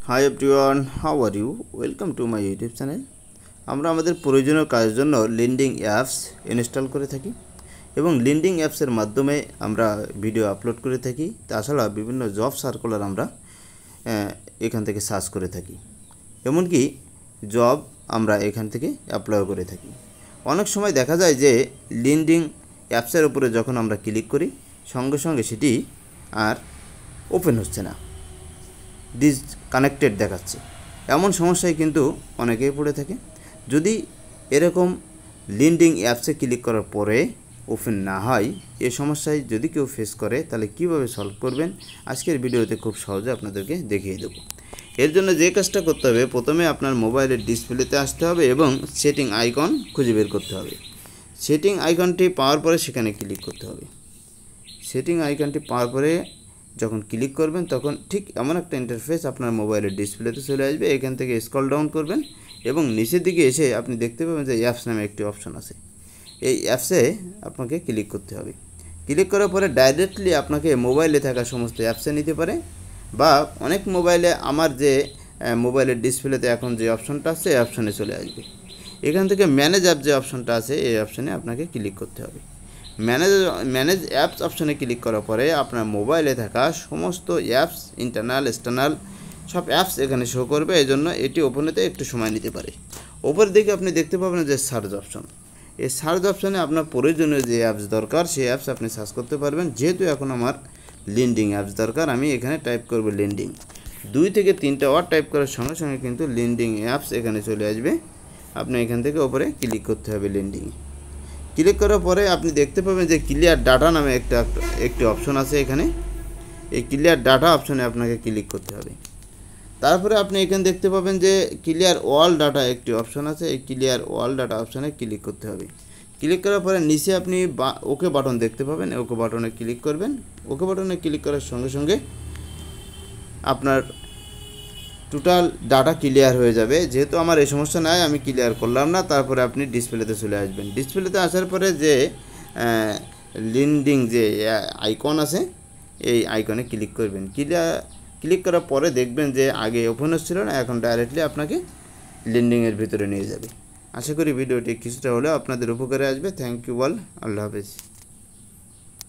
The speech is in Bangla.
High everyone, how are you? Welcome to my YouTube channel. আমরা আমাদের প্রয়োজনীয় কাজের জন্য লিন্ডিং অ্যাপস ইনস্টল করে থাকি এবং লিন্ডিং অ্যাপসের মাধ্যমে আমরা ভিডিও আপলোড করে থাকি। তাছাড়া বিভিন্ন জব সার্কুলার আমরা এখান থেকে সার্চ করে থাকি, এমনকি জব আমরা এখান থেকে অ্যাপ্লাই করে থাকি। অনেক সময় দেখা যায় যে লিন্ডিং অ্যাপসের উপরে যখন আমরা ক্লিক করি সঙ্গে সঙ্গে সেটি আর ওপেন হচ্ছে না, ডিসকানেক্টেড দেখাচ্ছে। এমন সমস্যায় কিন্তু অনেকেই পড়ে থাকে। যদি এরকম লিন্ডিং অ্যাপসে ক্লিক করার পরে ওপেন না হয়, এই সমস্যায় যদি কেউ ফেস করে তাহলে কিভাবে সলভ করবেন আজকের ভিডিওতে খুব সহজে আপনাদেরকে দেখিয়ে দেব। এর জন্য যে কাজটা করতে হবে, প্রথমে আপনার মোবাইলের ডিসপ্লেতে আসতে হবে এবং সেটিং আইকন খুঁজে বের করতে হবে। সেটিং আইকনটি পাওয়ার পরে সেখানে ক্লিক করতে হবে। সেটিং আইকনটি পাওয়ার পরে যখন ক্লিক করবেন তখন ঠিক এমন একটা ইন্টারফেস আপনার মোবাইলের ডিসপ্লেতে চলে আসবে। এখান থেকে স্ক্রল ডাউন করবেন এবং নিচের দিকে এসে আপনি দেখতে পাবেন যে অ্যাপস নামে একটি অপশন আছে। এই অ্যাপসে আপনাকে ক্লিক করতে হবে। ক্লিক করার পরে ডাইরেক্টলি আপনাকে মোবাইলে থাকা সমস্ত অ্যাপসে নিতে পারে, বা অনেক মোবাইলে আমার যে মোবাইলের ডিসপ্লেতে এখন যে অপশনটা আছে এই অপশনে চলে আসবে। এখান থেকে ম্যানেজ অ্যাপ যে অপশনটা আছে এই অপশনে আপনাকে ক্লিক করতে হবে। ম্যানেজ অ্যাপস অপশনে ক্লিক করার পরে আপনার মোবাইলে থাকা সমস্ত অ্যাপস, ইন্টারনাল এক্সটার্নাল সব অ্যাপস এখানে শো করবে। এই জন্য এটি ওপেন হতে একটু সময় নিতে পারে। ওপরের দিকে আপনি দেখতে পাবেন যে সার্চ অপশন। এই সার্চ অপশনে আপনার প্রয়োজনীয় যে অ্যাপস দরকার সেই অ্যাপস আপনি সার্চ করতে পারবেন। যেহেতু এখন আমার লিন্ডিং অ্যাপস দরকার, আমি এখানে টাইপ করব লিন্ডিং। 2 থেকে 3টা ওয়ার্ড টাইপ করার সঙ্গে সঙ্গে কিন্তু লিন্ডিং অ্যাপস এখানে চলে আসবে। আপনি এখান থেকে ওপরে ক্লিক করতে হবে লিন্ডিংয়ে। ক্লিক করার পরে আপনি দেখতে পাবেন যে ক্লিয়ার ডাটা নামে একটি অপশন আছে এখানে। এই ক্লিয়ার ডাটা অপশনে আপনাকে ক্লিক করতে হবে। তারপরে আপনি এখানে দেখতে পাবেন যে ক্লিয়ার অল ডাটা একটি অপশন আছে। এই ক্লিয়ার অল ডাটা অপশনে ক্লিক করতে হবে। ক্লিক করার পরে নিচে আপনি ওকে বাটন দেখতে পাবেন, ওকে বাটনে ক্লিক করবেন। ওকে বাটনে ক্লিক করার সঙ্গে সঙ্গে আপনার টোটাল ডাটা ক্লিয়ার হয়ে যাবে। যেহেতু আমার এই সমস্যা নাই, আমি ক্লিয়ার করলাম না। তারপরে আপনি ডিসপ্লেতে চলে আসবেন। ডিসপ্লেতে আসার পরে যে লিন্ডিং যে আইকন আছে এই আইকনে ক্লিক করবেন। ক্লিক করার পরে দেখবেন যে আগে ওপেন হচ্ছিল না, এখন ডাইরেক্টলি আপনাকে লিন্ডিংয়ের ভিতরে নিয়ে যাবে। আশা করি ভিডিওটি কিছুটা হলেও আপনাদের উপকারে আসবে। Thank you all. আল্লাহ হাফেজ।